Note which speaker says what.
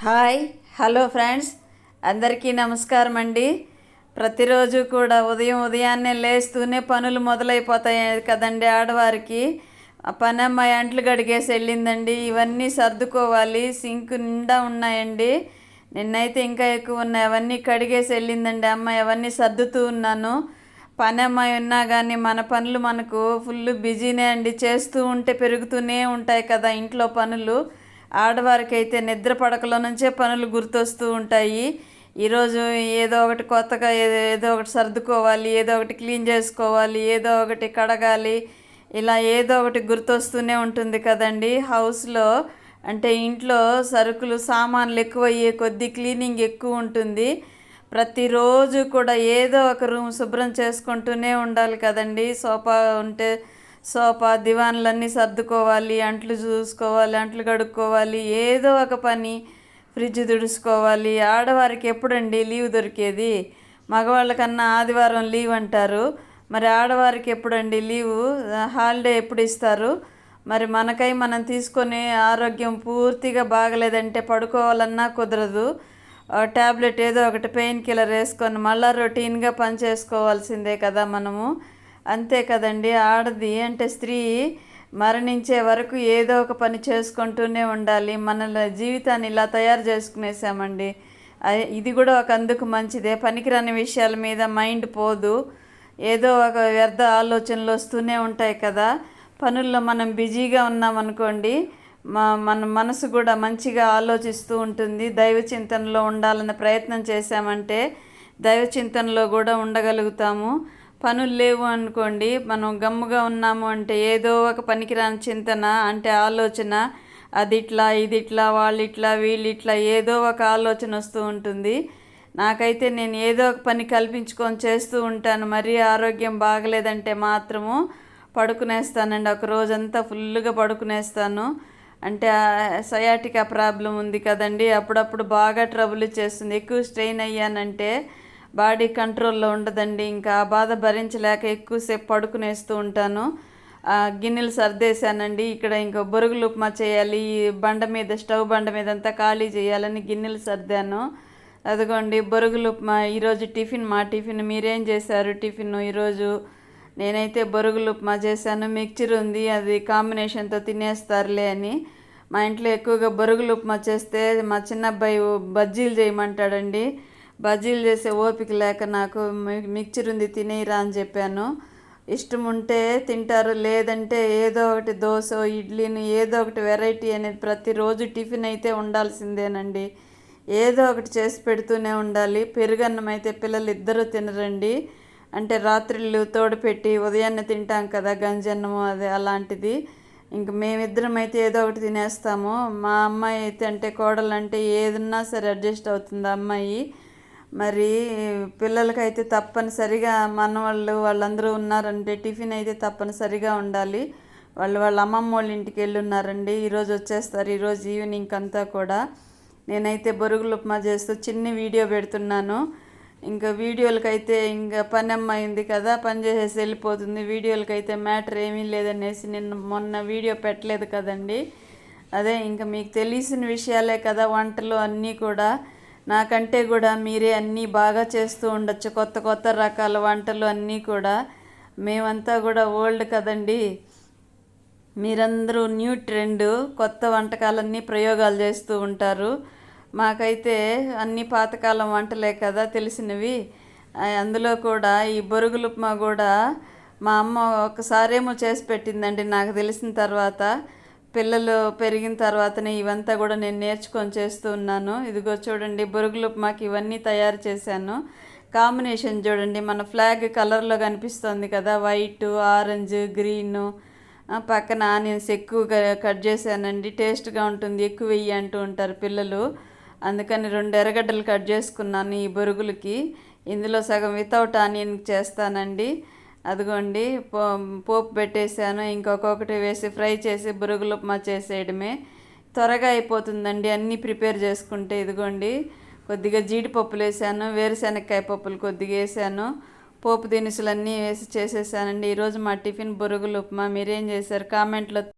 Speaker 1: Hi hello friends, అందరికీ నమస్కారం అండి. ప్రతిరోజు కూడా ఉదయాన్నే లేస్తూనే పనులు మొదలైపోతాయి కదండి ఆడవారికి. ఆ పని అమ్మాయి అంట్లు గడిగేసి వెళ్ళిందండి. ఇవన్నీ సర్దుకోవాలి, సింక్ నిండా ఉన్నాయండి. నిన్నైతే ఇంకా ఎక్కువ ఉన్నాయి, అవన్నీ కడిగేసి వెళ్ళిందండి అమ్మాయి. అవన్నీ సర్దుతూ ఉన్నాను. పని అమ్మాయి ఉన్నా కానీ మన పనులు మనకు ఫుల్ బిజీనే అండి. చేస్తూ ఉంటే పెరుగుతూనే ఉంటాయి కదా ఇంట్లో పనులు. ఆడవారికి అయితే నిద్ర పడకలో నుంచే పనులు గుర్తొస్తూ ఉంటాయి. ఈరోజు ఏదో ఒకటి కొత్తగా ఏదో ఒకటి సర్దుకోవాలి, ఏదో ఒకటి క్లీన్ చేసుకోవాలి, ఏదో ఒకటి కడగాలి, ఇలా ఏదో ఒకటి గుర్తొస్తూనే ఉంటుంది కదండి. హౌస్లో అంటే ఇంట్లో సరుకులు సామాన్లు ఎక్కువ అయ్యే కొద్దీ క్లీనింగ్ ఎక్కువ ఉంటుంది. ప్రతిరోజు కూడా ఏదో ఒక రూమ్ శుభ్రం చేసుకుంటూనే ఉండాలి కదండి. సోఫా దివాన్లన్నీ సర్దుకోవాలి, అంట్లు చూసుకోవాలి, అంట్లు కడుక్కోవాలి, ఏదో ఒక పని, ఫ్రిడ్జ్ తుడుచుకోవాలి. ఆడవారికి ఎప్పుడండి లీవ్ దొరికేది? మగవాళ్ళకన్నా ఆదివారం లీవ్ అంటారు, మరి ఆడవారికి ఎప్పుడండి లీవు? హాలిడే ఎప్పుడు ఇస్తారు? మరి మనకై మనం తీసుకొని ఆరోగ్యం పూర్తిగా బాగలేదంటే పడుకోవాలన్నా కుదరదు. ట్యాబ్లెట్ ఏదో ఒకటి పెయిన్ కిల్లర్ వేసుకొని మళ్ళీ రొటీన్గా పని చేసుకోవాల్సిందే కదా మనము. అంతే కదండి. ఆడది అంటే స్త్రీ మరణించే వరకు ఏదో ఒక పని చేసుకుంటూనే ఉండాలి. మన జీవితాన్ని ఇలా తయారు చేసుకునేసామండి. ఇది కూడా ఒక అందుకు మంచిదే. పనికిరాని విషయాల మీద మైండ్ పోదు. ఏదో ఒక వ్యర్థ ఆలోచనలు వస్తూనే ఉంటాయి కదా. పనుల్లో మనం బిజీగా ఉన్నామనుకోండి, మన మనసు కూడా మంచిగా ఆలోచిస్తూ ఉంటుంది. దైవ చింతనలో ఉండాలన్న ప్రయత్నం చేశామంటే దైవ చింతనలో కూడా ఉండగలుగుతాము. పనులు లేవు అనుకోండి, మనం గమ్ముగా ఉన్నాము అంటే ఏదో ఒక పనికిరాని చింతన అంటే ఆలోచన, అది ఇట్లా ఇది ఇట్లా వాళ్ళు ఇట్లా వీళ్ళు ఇట్లా ఏదో ఒక ఆలోచన వస్తూ ఉంటుంది. నాకైతే నేను ఏదో ఒక పని కల్పించుకొని చేస్తూ ఉంటాను. మరీ ఆరోగ్యం బాగలేదంటే మాత్రము పడుకునేస్తానండి. ఒక రోజంతా ఫుల్గా పడుకునేస్తాను. అంటే సయాటికా ప్రాబ్లం ఉంది కదండి, అప్పుడప్పుడు బాగా ట్రబుల్ చేస్తుంది. ఎక్కువ స్ట్రెయిన్ అయ్యానంటే బాడీ కంట్రోల్లో ఉండదండి. ఇంకా ఆ బాధ భరించలేక ఎక్కువసేపు పడుకునేస్తూ ఉంటాను. గిన్నెలు సర్దేశానండి. ఇక్కడ ఇంకా బొరుగులు ఉప్మా చేయాలి. స్టవ్ బండ మీద అంతా ఖాళీ చేయాలని గిన్నెలు సర్దాను. అదిగోండి బొరుగులు ఉప్మా ఈరోజు టిఫిన్. మా టిఫిన్ మీరేం చేశారు టిఫిన్ ఈరోజు? నేనైతే బొరుగులు ఉప్మా చేశాను. మిక్చర్ ఉంది, అది కాంబినేషన్తో తినేస్తారులే అని. మా ఇంట్లో ఎక్కువగా బొరుగులు ఉప్మా చేస్తే మా చిన్న అబ్బాయి బజ్జీలు చేయమంటాడండి. బజ్జీలు చేసే ఓపిక లేక నాకు మిక్చర్ ఉంది తినేయరా అని చెప్పాను. ఇష్టం ఉంటే తింటారు, లేదంటే ఏదో ఒకటి దోశ ఇడ్లీని ఏదో ఒకటి వెరైటీ అనేది ప్రతిరోజు టిఫిన్ అయితే ఉండాల్సిందేనండి. ఏదో ఒకటి చేసి పెడుతూనే ఉండాలి. పెరుగన్నం అయితే పిల్లలు ఇద్దరూ తినరండి. అంటే రాత్రిళ్ళు తోడుపెట్టి ఉదయాన్నే తింటాం కదా గంజన్నము, అది అలాంటిది. ఇంక మేమిద్దరం అయితే ఏదో ఒకటి తినేస్తాము. మా అమ్మాయి అయితే అంటే కోడలు అంటే ఏదన్నా సరే అడ్జస్ట్ అవుతుంది అమ్మాయి. మరి పిల్లలకైతే తప్పనిసరిగా వాళ్ళందరూ ఉన్నారంటే టిఫిన్ అయితే తప్పనిసరిగా ఉండాలి. వాళ్ళ అమ్మమ్మ వాళ్ళ ఇంటికి వెళ్ళి ఉన్నారండి. ఈరోజు వచ్చేస్తారు, ఈరోజు ఈవినింగ్ అంతా కూడా. నేనైతే బొరుగులు ఉప్మా చేస్తూ చిన్న వీడియో పెడుతున్నాను. ఇంకా వీడియోలకైతే ఇంకా పని అమ్మాయింది కదా, పని చేసేసి వెళ్ళిపోతుంది. వీడియోలకైతే మ్యాటర్ ఏమీ లేదనేసి మొన్న వీడియో పెట్టలేదు కదండి. అదే ఇంకా మీకు తెలిసిన విషయాలే కదా వంటలు అన్నీ కూడా. నాకంటే కూడా మీరే అన్నీ బాగా చేస్తూ ఉండొచ్చు, కొత్త కొత్త రకాల వంటలు అన్నీ కూడా. మేమంతా కూడా ఓల్డ్ కదండి, మీరందరూ న్యూ ట్రెండ్, కొత్త వంటకాలన్నీ ప్రయోగాలు చేస్తూ ఉంటారు. మాకైతే అన్ని పాతకాలం వంటలే కదా తెలిసినవి. అందులో కూడా ఈ బొరుగులు ఉప్మా కూడా మా అమ్మ ఒకసారేమో చేసి పెట్టిందండి నాకు తెలిసిన తర్వాత. పిల్లలు పెరిగిన తర్వాతనే ఇవంతా కూడా నేను నేర్చుకొని చేస్తూ ఉన్నాను. ఇదిగో చూడండి బొరుగులు ఉప్మాకి ఇవన్నీ తయారు చేశాను. కాంబినేషన్ చూడండి, మన ఫ్లాగ్ కలర్లో కనిపిస్తుంది కదా, వైట్ ఆరెంజ్ గ్రీను. పక్కన ఆనియన్స్ ఎక్కువగా కట్ చేశానండి. టేస్ట్గా ఉంటుంది, ఎక్కువ వెయ్యి అంటూ ఉంటారు పిల్లలు. అందుకని 2 ఎర్రగడ్డలు కట్ చేసుకున్నాను ఈ బొరుగులకి. ఇందులో సగం వితౌట్ ఆనియన్ చేస్తానండి. అదిగోండి పోపు పెట్టేశాను. ఇంకొకటి వేసి ఫ్రై చేసి బొరుగులు ఉప్మా చేసేయడమే. త్వరగా అయిపోతుందండి అన్నీ ప్రిపేర్ చేసుకుంటే. ఇదిగోండి కొద్దిగా జీడిపప్పులు వేసాను, వేరుశెనక్కాయ పప్పులు కొద్దిగా వేసాను, పోపు దినుసులన్నీ వేసి చేసేసానండి. ఈరోజు మా టిఫిన్ బొరుగులు ఉప్మా. మీరేం చేశారు కామెంట్లో